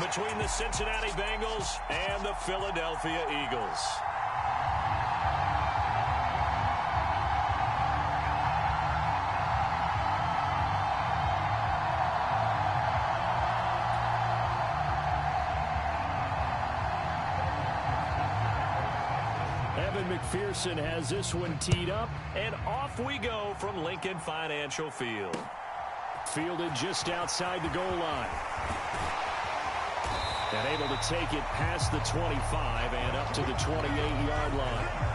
between the Cincinnati Bengals and the Philadelphia Eagles. McPherson has this one teed up, and off we go from Lincoln Financial Field. Fielded just outside the goal line. And able to take it past the 25 and up to the 28-yard line.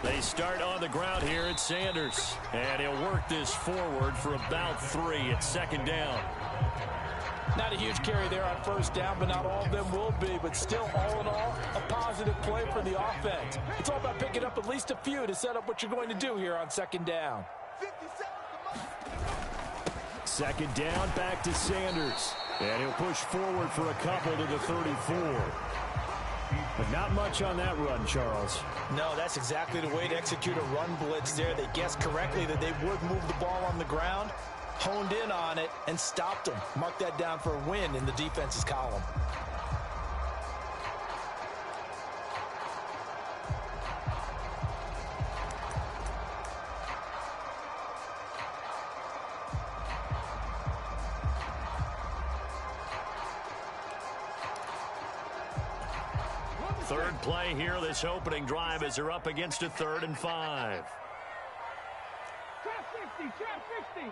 They start on the ground here at Sanders. And he'll work this forward for about 3 at second down. Not a huge carry there on first down, but not all of them will be. But still, all in all, a positive play for the offense. It's all about picking up at least a few to set up what you're going to do here on second down. Second down, back to Sanders. And he'll push forward for a couple to the 34. But not much on that run, Charles. No, that's exactly the way to execute a run blitz there. They guessed correctly that they would move the ball on the ground, honed in on it, and stopped them. Mark that down for a win in the defense's column. Third play here, this opening drive, as they're up against a 3rd and 5. Trap 60.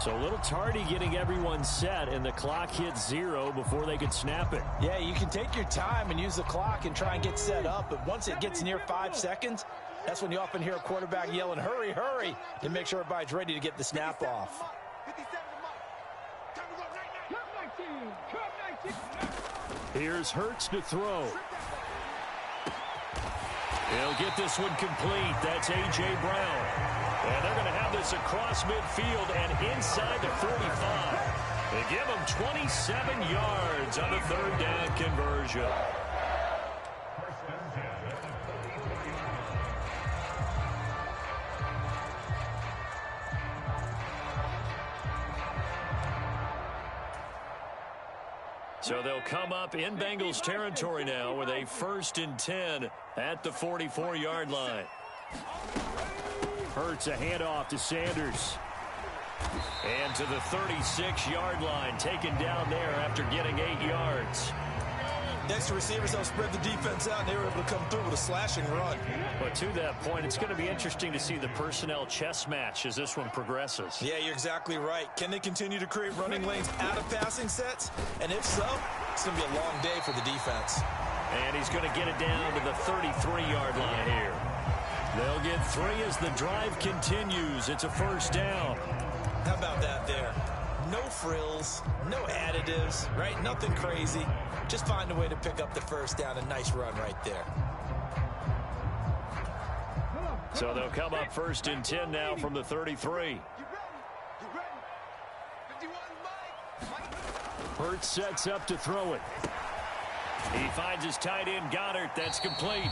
So a little tardy getting everyone set, and the clock hit 0 before they could snap it. Yeah, you can take your time and use the clock and try and get set up, but once it gets near 5 seconds, that's when you often hear a quarterback yelling, hurry, hurry, to make sure everybody's ready to get the snap off. Here's Hurts to throw. He'll get this one complete. That's A.J. Brown. And they're going to have this across midfield and inside the 45. They give him 27 yards on the 3rd down conversion. So they'll come up in Bengals territory now with a 1st and 10 at the 44-yard line. Hurts a handoff to Sanders. And to the 36-yard line, taken down there after getting 8 yards. Next receivers, they'll spread the defense out, and they were able to come through with a slashing run. But to that point, it's going to be interesting to see the personnel chess match as this one progresses. Yeah, you're exactly right. Can they continue to create running lanes out of passing sets? And if so, it's going to be a long day for the defense. And he's going to get it down to the 33-yard line here. They'll get 3 as the drive continues. It's a 1st down. How about that there? No frills, no additives, right? Nothing crazy. Just find a way to pick up the 1st down. A nice run right there. So they'll come up 1st and 10 now from the 33. Hurts sets up to throw it. He finds his tight end Goddard. That's complete.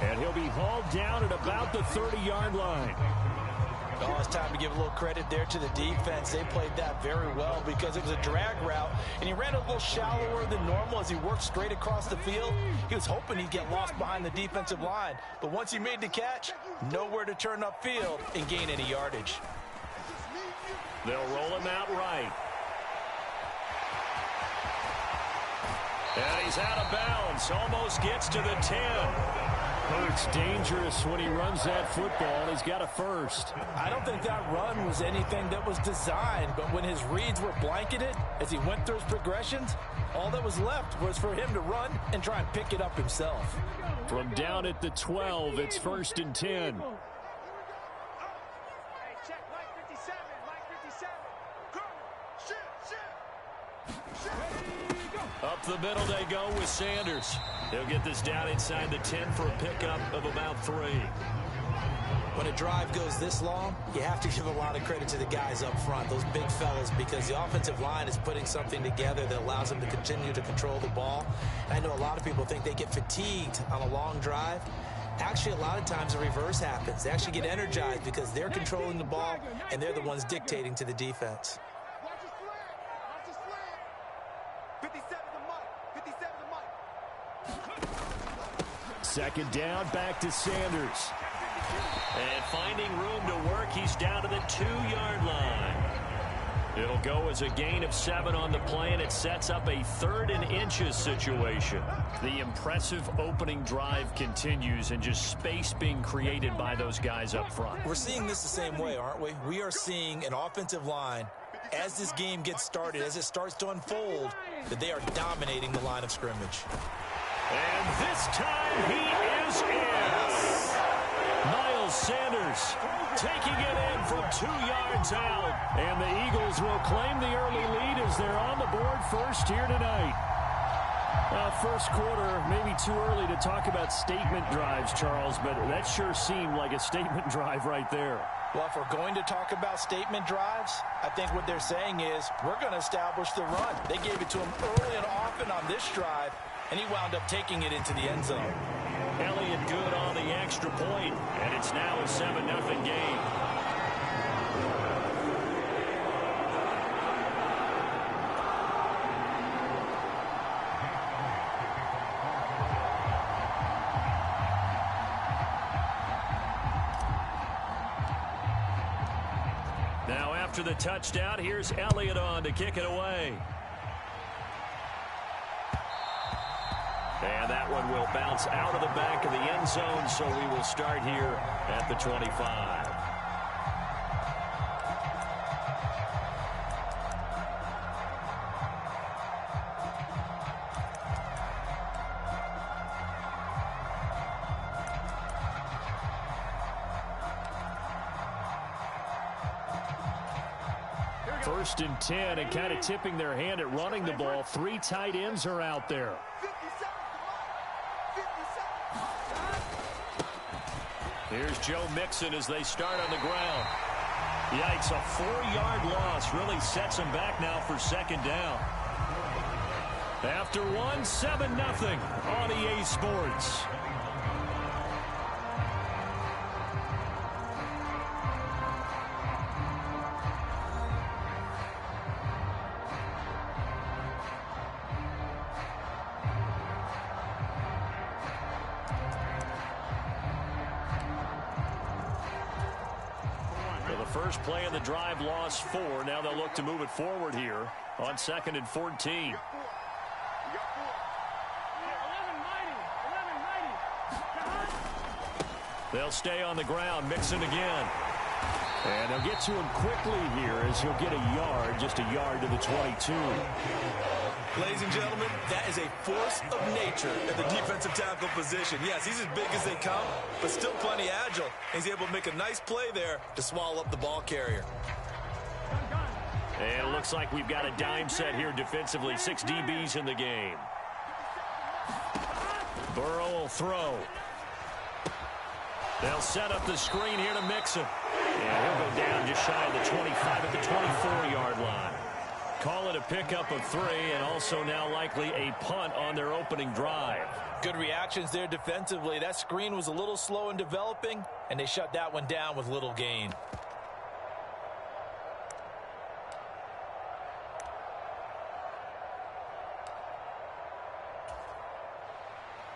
And he'll be hauled down at about the 30-yard line. Oh, it's time to give a little credit there to the defense. They played that very well because it was a drag route, and he ran a little shallower than normal as he worked straight across the field. He was hoping he'd get lost behind the defensive line, but once he made the catch, nowhere to turn upfield and gain any yardage. They'll roll him out right. And he's out of bounds, almost gets to the 10. Hurts dangerous when he runs that football. He's got a 1st. I don't think that run was anything that was designed, but when his reads were blanketed as he went through his progressions, all that was left was for him to run and try and pick it up himself. From down at the 12, it's 1st and 10. Up the middle they go with Sanders. He'll get this down inside the 10 for a pickup of about 3. When a drive goes this long, you have to give a lot of credit to the guys up front, those big fellas, because the offensive line is putting something together that allows them to continue to control the ball. And I know a lot of people think they get fatigued on a long drive. Actually, a lot of times the reverse happens. They actually get energized because they're controlling the ball, and they're the ones dictating to the defense. Second down, back to Sanders. And finding room to work, he's down to the 2-yard line. It'll go as a gain of 7 on the play, and it sets up a 3rd and inches situation. The impressive opening drive continues, and just space being created by those guys up front. We're seeing this the same way, aren't we? We are seeing an offensive line, as this game gets started, as it starts to unfold, that they are dominating the line of scrimmage. And this time he is in. Miles Sanders taking it in from 2 yards out. And the Eagles will claim the early lead as they're on the board first here tonight. First quarter, maybe too early to talk about statement drives, Charles, but that sure seemed like a statement drive right there. Well, if we're going to talk about statement drives, I think what they're saying is we're going to establish the run. They gave it to him early and often on this drive, and he wound up taking it into the end zone. Elliott good on the extra point, and it's now a 7-0 game. Now after the touchdown, here's Elliott on to kick it away. And that one will bounce out of the back of the end zone, so we will start here at the 25. First and 10, and kind of tipping their hand at running the ball. 3 tight ends are out there. Here's Joe Mixon as they start on the ground. Yikes, a 4-yard loss really sets them back now for second down. After 1, 7-0 on EA Sports. First play of the drive, lost 4. Now they'll look to move it forward here on 2nd and 14. They'll stay on the ground. Mixon again. And they'll get to him quickly here as he'll get a yard, just a yard to the 22. Ladies and gentlemen, that is a force of nature at the defensive tackle position. Yes, he's as big as they come, but still plenty agile. He's able to make a nice play there to swallow up the ball carrier. And it looks like we've got a dime set here defensively. 6 DBs in the game. Burrow will throw. They'll set up the screen here to Mixon. And he'll go down just shy of the 25 at the 24-yard line. Call it a pickup of 3, and also now likely a punt on their opening drive. Good reactions there defensively. That screen was a little slow in developing, and they shut that one down with little gain.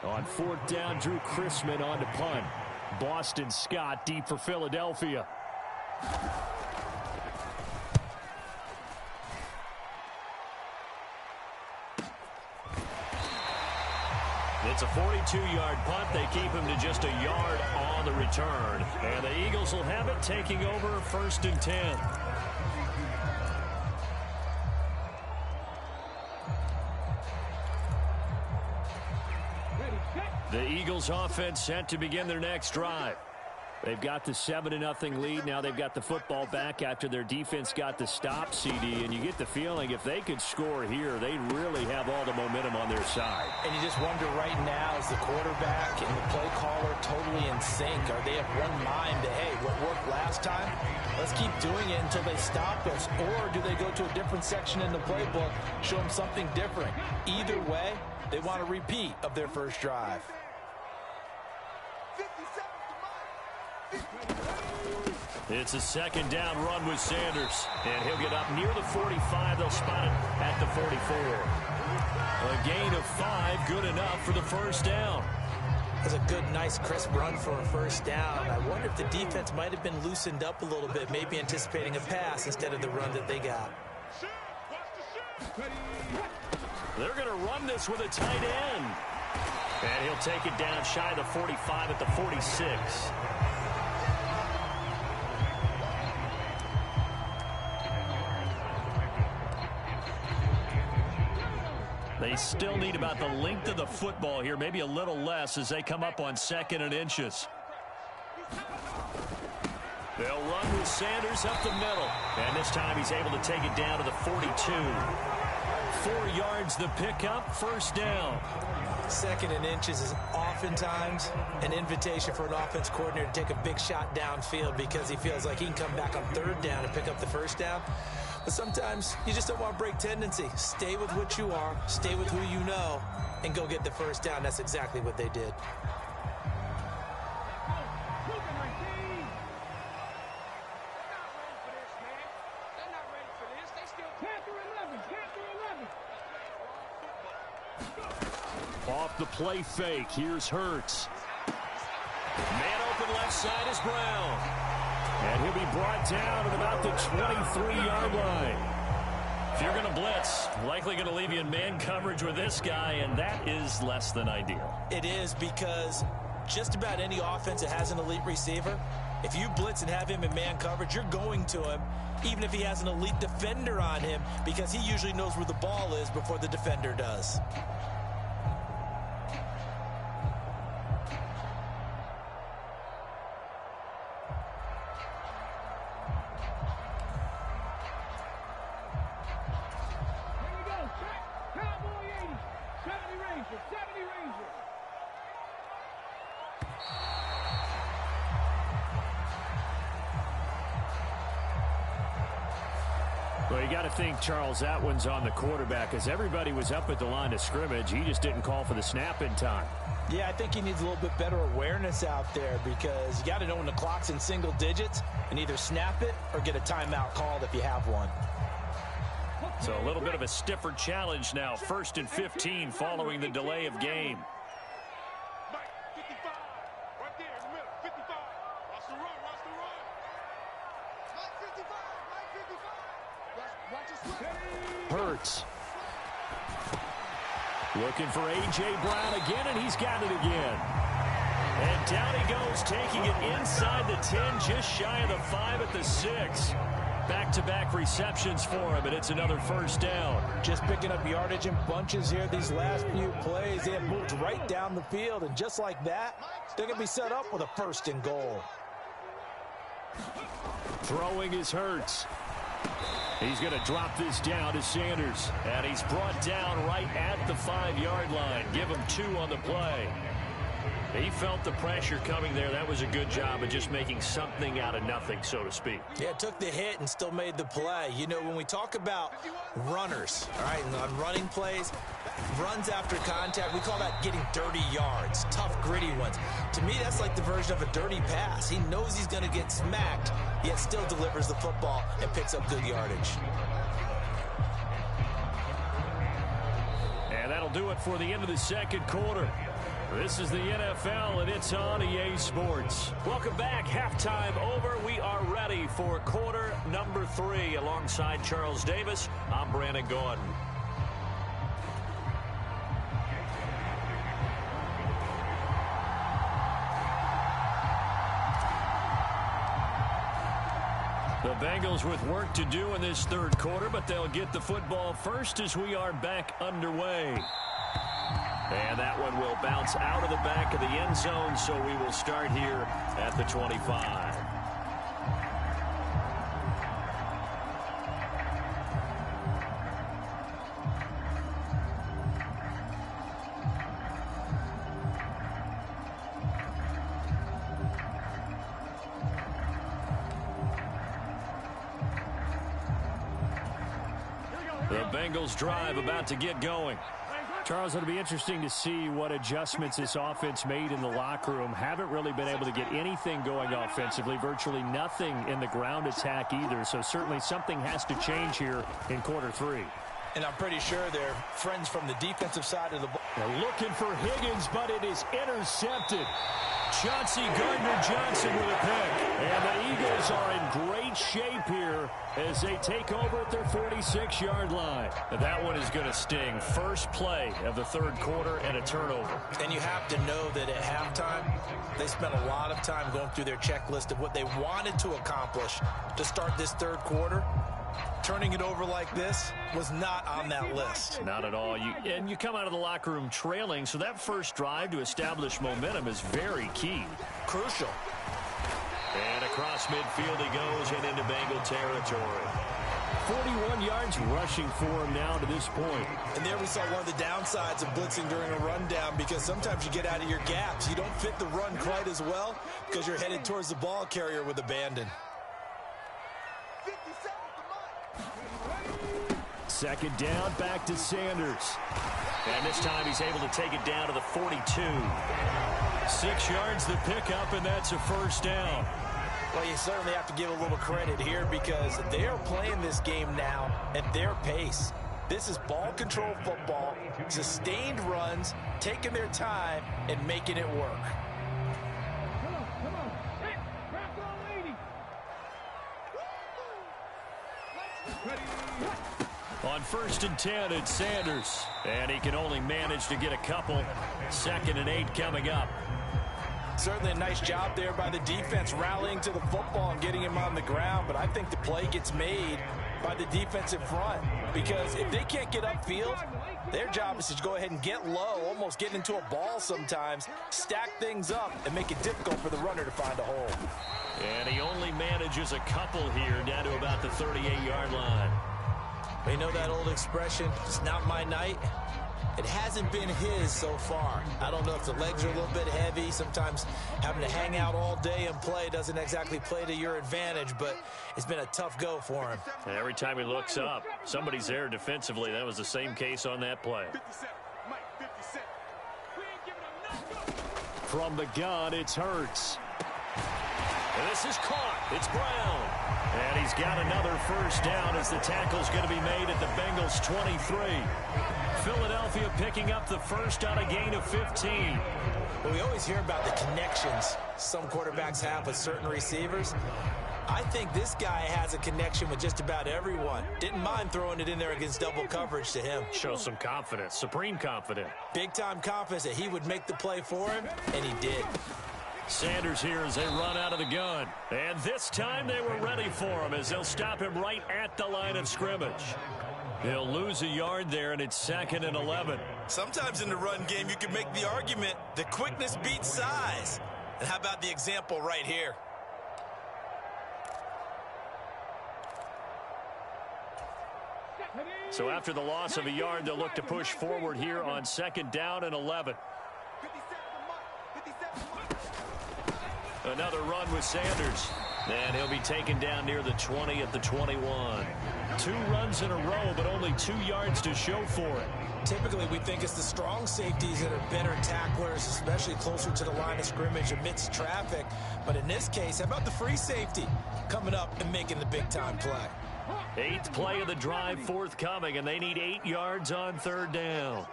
On 4th down, Drew Chrisman on to punt. Boston Scott deep for Philadelphia. It's a 42-yard punt. They keep him to just a yard on the return. And the Eagles will have it, taking over 1st and 10. The Eagles offense set to begin their next drive. They've got the 7-0 lead. Now they've got the football back after their defense got the stop, CD. And you get the feeling if they could score here, they really have all the momentum on their side. And you just wonder right now, is the quarterback and the play caller totally in sync? Are they of one mind that, hey, what worked last time, let's keep doing it until they stop us? Or do they go to a different section in the playbook, show them something different? Either way, they want a repeat of their first drive. It's a second down run with Sanders. And he'll get up near the 45. They'll spot it at the 44. A gain of 5, good enough for the first down. That's a good, nice, crisp run for a first down. I wonder if the defense might have been loosened up a little bit, maybe anticipating a pass instead of the run that they got. They're going to run this with a tight end. And he'll take it down shy of the 45 at the 46. They still need about the length of the football here, maybe a little less as they come up on 2nd and inches. They'll run with Sanders up the middle. And this time he's able to take it down to the 42. 4 yards the pickup, first down. 2nd and inches is oftentimes an invitation for an offense coordinator to take a big shot downfield because he feels like he can come back on 3rd down and pick up the first down. But sometimes you just don't want to break tendency. Stay with what you are, stay with who you know, and go get the first down. That's exactly what they did. Off the play fake, here's Hurts. Man open left side is Brown. And he'll be brought down at about the 23-yard line. If you're going to blitz, likely going to leave you in man coverage with this guy, and that is less than ideal. It is, because just about any offense that has an elite receiver, if you blitz and have him in man coverage, you're going to him, even if he has an elite defender on him, because he usually knows where the ball is before the defender does. Well, you got to think, Charles, that one's on the quarterback as everybody was up at the line of scrimmage. He just didn't call for the snap in time. Yeah, I think he needs a little bit better awareness out there because you got to know when the clock's in single digits and either snap it or get a timeout called if you have one. So a little bit of a stiffer challenge now. 1st and 15 following the delay of game. Hurts. Looking for A.J. Brown again, and he's got it again. And down he goes, taking it inside the 10, just shy of the 5 at the 6. Back-to-back receptions for him, and it's another first down. Just picking up yardage in bunches here these last few plays. They have moved right down the field, and just like that, they're going to be set up with a 1st and goal. Throwing is Hurts. He's going to drop this down to Sanders. And he's brought down right at the 5-yard line. Give him 2 on the play. He felt the pressure coming there. That was a good job of just making something out of nothing, so to speak. Yeah, took the hit and still made the play. You know, when we talk about runners, all right, on running plays, runs after contact, we call that getting dirty yards, tough, gritty ones. To me, that's like the version of a dirty pass. He knows he's going to get smacked, yet still delivers the football and picks up good yardage. And that'll do it for the end of the second quarter. This is the NFL, and it's on EA Sports. Welcome back. Halftime over. We are ready for quarter number 3. Alongside Charles Davis, I'm Brandon Gordon. The Bengals with work to do in this third quarter, but they'll get the football first as we are back underway. And that one will bounce out of the back of the end zone, so we will start here at the 25. The Bengals drive about to get going. Charles, it'll be interesting to see what adjustments this offense made in the locker room. Haven't really been able to get anything going offensively, virtually nothing in the ground attack either. So certainly something has to change here in quarter three. And I'm pretty sure they're friends from the defensive side of the ball. They're looking for Higgins, but it is intercepted. Chauncey Gardner-Johnson with a pick. And the Eagles are in great shape here as they take over at their 46-yard line. That one is going to sting. First play of the third quarter and a turnover. And you have to know that at halftime, they spent a lot of time going through their checklist of what they wanted to accomplish to start this third quarter. Turning it over like this was not on that list. Not at all. You come out of the locker room trailing, so that first drive to establish momentum is very key. Crucial. And across midfield he goes and into Bengal territory. 41 yards rushing for him now to this point. And there we saw one of the downsides of blitzing during a rundown, because sometimes you get out of your gaps. You don't fit the run quite as well because you're headed towards the ball carrier with abandon. Second down, back to Sanders. And this time he's able to take it down to the 42. 6 yards the pickup, and that's a first down. Well, you certainly have to give a little credit here because they are playing this game now at their pace. This is ball control football, sustained runs, taking their time, and making it work. Come on. Hey, grab the lady. Ready. On 1st and 10, it's Sanders. And he can only manage to get a couple. 2nd and 8 coming up. Certainly a nice job there by the defense rallying to the football and getting him on the ground. But I think the play gets made by the defensive front. Because if they can't get upfield, their job is to go ahead and get low, almost get into a ball sometimes, stack things up, and make it difficult for the runner to find a hole. And he only manages a couple here down to about the 38-yard line. You know that old expression, it's not my night? It hasn't been his so far. I don't know if the legs are a little bit heavy. Sometimes having to hang out all day and play doesn't exactly play to your advantage, but it's been a tough go for him. And every time he looks up, somebody's there defensively. That was the same case on that play. From the gun, it's Hurts. And this is caught. It's Brown. And he's got another first down as the tackle's going to be made at the Bengals' 23. Philadelphia picking up the first on a gain of 15. Well, we always hear about the connections some quarterbacks have with certain receivers. I think this guy has a connection with just about everyone. Didn't mind throwing it in there against double coverage to him. Shows some confidence, supreme confidence. Big-time confidence that he would make the play for him, and he did. Sanders here as they run out of the gun. And this time they were ready for him as they'll stop him right at the line of scrimmage. They'll lose a yard there, and it's 2nd and 11. Sometimes in the run game, you can make the argument that quickness beats size. And how about the example right here? So after the loss of a yard, they'll look to push forward here on 2nd down and 11. Another run with Sanders. And he'll be taken down near the 20 at the 21. 2 runs in a row, but only 2 yards to show for it. Typically, we think it's the strong safeties that are better tacklers, especially closer to the line of scrimmage amidst traffic. But in this case, how about the free safety coming up and making the big-time play? 8th play of the drive forthcoming, and they need 8 yards on 3rd down.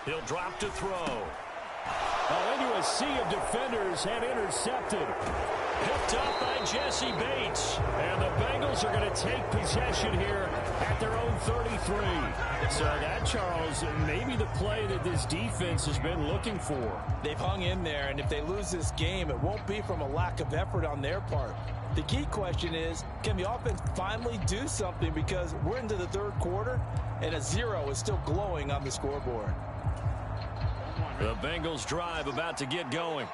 He'll drop to throw. Into a sea of defenders and intercepted. Picked up by Jesse Bates. And the Bengals are going to take possession here at their own 33. So that, Charles, maybe the play that this defense has been looking for. They've hung in there, and if they lose this game, it won't be from a lack of effort on their part. The key question is, can the offense finally do something, because we're into the third quarter and a 0 is still glowing on the scoreboard. The Bengals drive about to get going.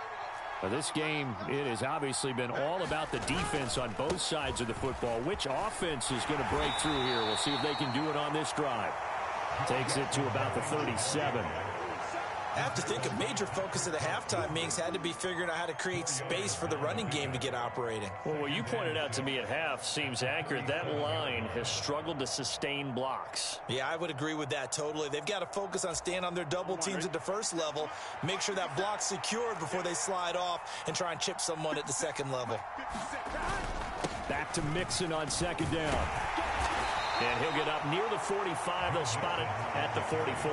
Now, this game, it has obviously been all about the defense on both sides of the football. Which offense is going to break through here? We'll see if they can do it on this drive. Takes it to about the 37. I have to think a major focus of the halftime meetings had to be figuring out how to create space for the running game to get operating. Well, what you pointed out to me at half seems accurate. That line has struggled to sustain blocks. Yeah, I would agree with that totally. They've got to focus on staying on their double teams at the first level, make sure that block's secured before they slide off and try and chip someone at the second level. Back to Mixon on second down. And he'll get up near the 45. They'll spot it at the 44.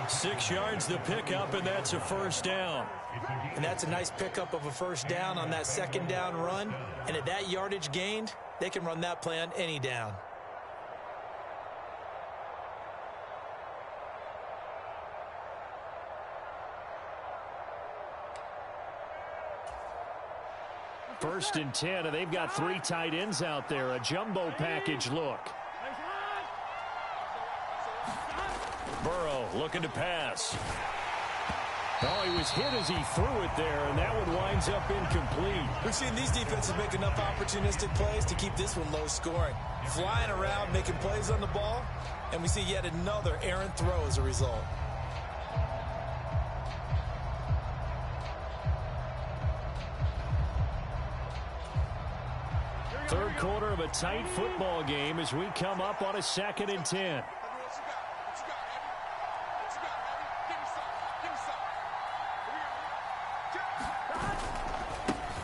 6 yards the pickup, and that's a first down. And that's a nice pickup of a first down on that second down run. And at that yardage gained, they can run that play on any down. First and 10, and they've got 3 tight ends out there. A jumbo package look. Burrow looking to pass. Oh, he was hit as he threw it there, and that one winds up incomplete. We've seen these defenses make enough opportunistic plays to keep this one low scoring. Flying around, making plays on the ball, and we see yet another errant throw as a result. Third quarter of a tight football game as we come up on a 2nd and 10.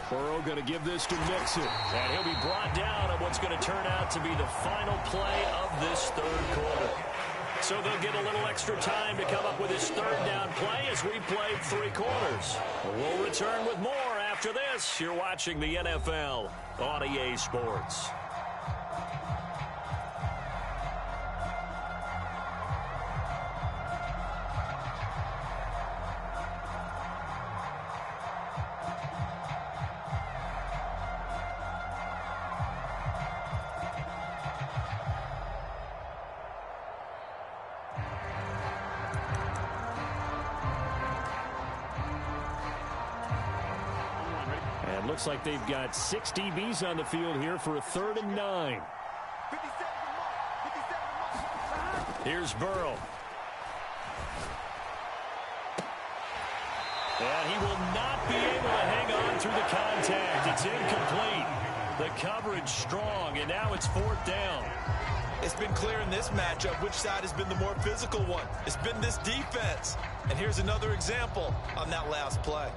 Burrow going to give this to Mixon. And he'll be brought down on what's going to turn out to be the final play of this third quarter. So they'll get a little extra time to come up with this third down play as we played 3 quarters. We'll return with more after this. You're watching the NFL on EA Sports. Looks like they've got 6 DBs on the field here for a 3rd and 9. Here's Burrow. And he will not be able to hang on through the contact. It's incomplete. The coverage strong, and now it's 4th down. It's been clear in this matchup which side has been the more physical one. It's been this defense. And here's another example on that last play.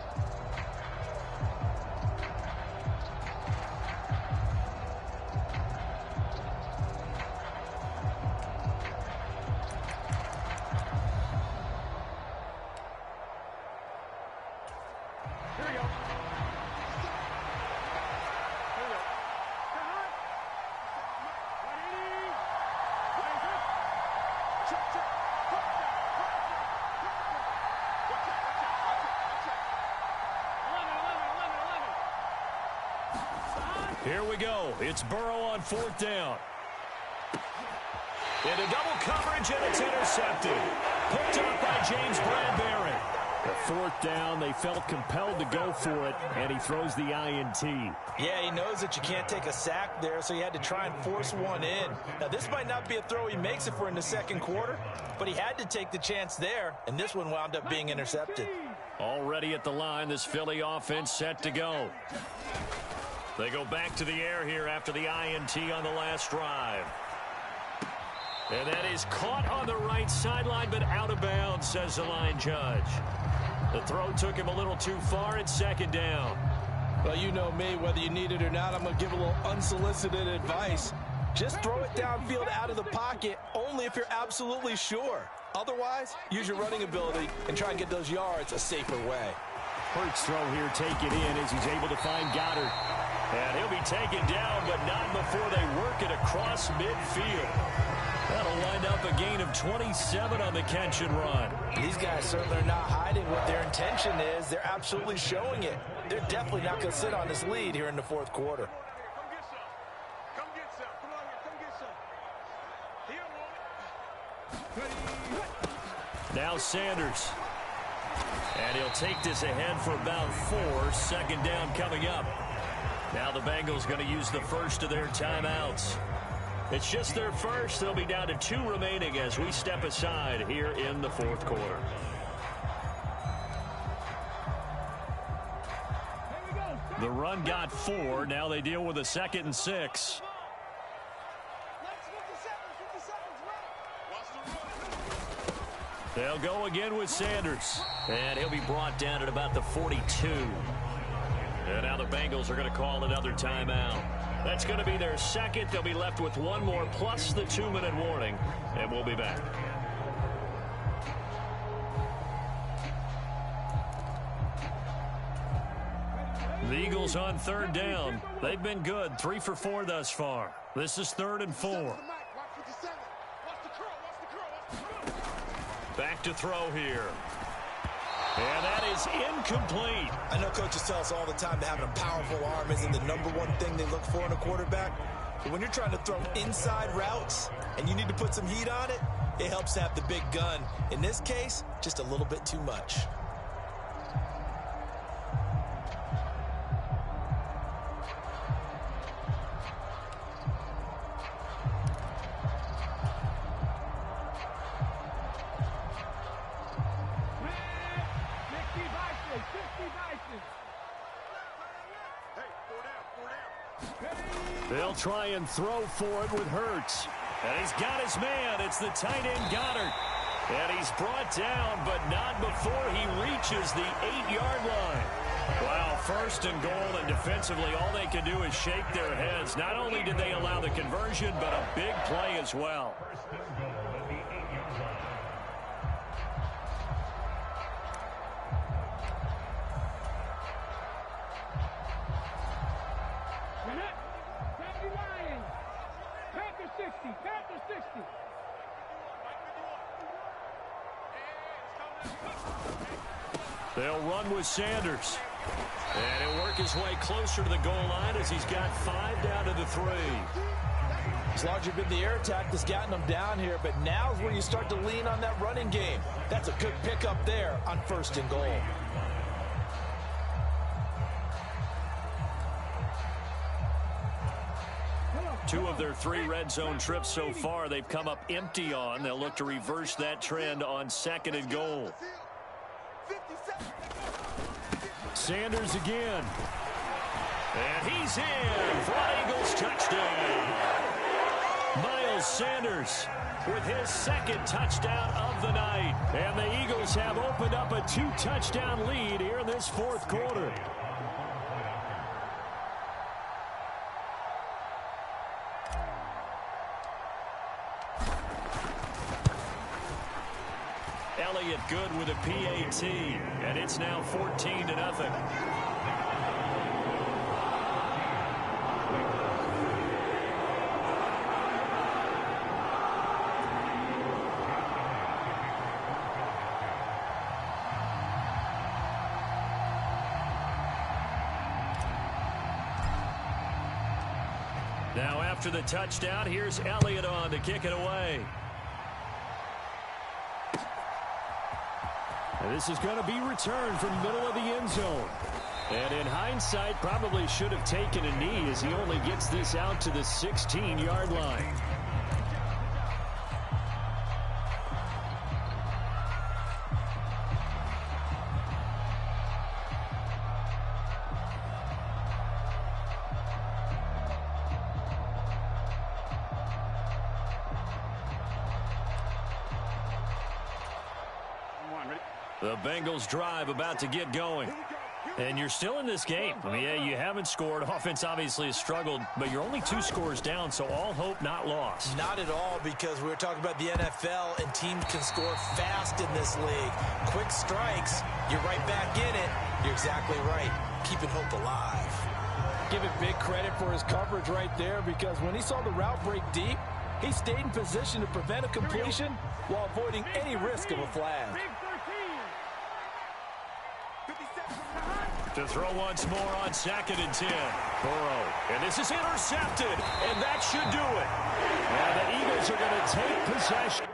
Here we go. It's Burrow on 4th down. Into double coverage, and it's intercepted. Picked up by James Bradbury. The 4th down, they felt compelled to go for it, and he throws the INT. Yeah, he knows that you can't take a sack there, so he had to try and force one in. Now, this might not be a throw he makes if we're in the second quarter, but he had to take the chance there, and this one wound up being intercepted. Already at the line, this Philly offense set to go. They go back to the air here after the INT on the last drive. And that is caught on the right sideline, but out of bounds, says the line judge. The throw took him a little too far. It's 2nd down. Well, you know me, whether you need it or not, I'm going to give a little unsolicited advice. Just throw it downfield out of the pocket, only if you're absolutely sure. Otherwise, use your running ability and try and get those yards a safer way. Hurts throw here, take it in as he's able to find Goddard. And he'll be taken down, but not before they work it across midfield. That'll wind up a gain of 27 on the catch and run. These guys certainly are not hiding what their intention is. They're absolutely showing it. They're definitely not going to sit on this lead here in the fourth quarter. Come get some. Come on here. Come get some. Here, woman. Now Sanders. And he'll take this ahead for about 4. Second down coming up. Now the Bengals going to use the first of their timeouts. It's just their first. They'll be down to 2 remaining as we step aside here in the fourth quarter. The run got 4. Now they deal with a 2nd and 6. They'll go again with Sanders. And he'll be brought down at about the 42. And now the Bengals are going to call another timeout. That's going to be their second. They'll be left with 1 more plus the 2-minute warning. And we'll be back. The Eagles on 3rd down. They've been good. 3 for 4 thus far. This is 3rd and 4. Back to throw here. And that is incomplete. I know coaches tell us all the time that having a powerful arm isn't the #1 thing they look for in a quarterback. But when you're trying to throw inside routes and you need to put some heat on it, it helps to have the big gun. In this case, just a little bit too much. They'll try and throw for it with Hurts. And he's got his man. It's the tight end Goddard. And he's brought down, but not before he reaches the 8-yard line. Wow, 1st and goal, and defensively all they can do is shake their heads. Not only did they allow the conversion, but a big play as well. They'll run with Sanders. And he'll work his way closer to the goal line as he's got 5 down to the 3. It's largely been the air attack that's gotten them down here, but now's where you start to lean on that running game. That's a good pickup there on 1st and goal. Two of their 3 red zone trips so far, they've come up empty on. They'll look to reverse that trend on 2nd and goal. Sanders again. And he's in for an Eagles touchdown. Miles Sanders with his 2nd touchdown of the night. And the Eagles have opened up a 2-touchdown lead here in this 4th quarter. Elliott good with a PAT, and it's now 14-0. Now after the touchdown, here's Elliott on to kick it away. And this is going to be returned from the middle of the end zone. And in hindsight, probably should have taken a knee as he only gets this out to the 16-yard line. The Bengals drive about to get going. And you're still in this game. I mean, yeah, you haven't scored. Offense obviously has struggled, but you're only 2 scores down, so all hope not lost. Not at all, because we were talking about the NFL, and teams can score fast in this league. Quick strikes, you're right back in it. You're exactly right. Keeping hope alive. Give it big credit for his coverage right there, because when he saw the route break deep, He stayed in position to prevent a completion while avoiding any risk of a flag. To throw once more on 2nd and 10. Burrow. And this is intercepted. And that should do it. And the Eagles are going to take possession.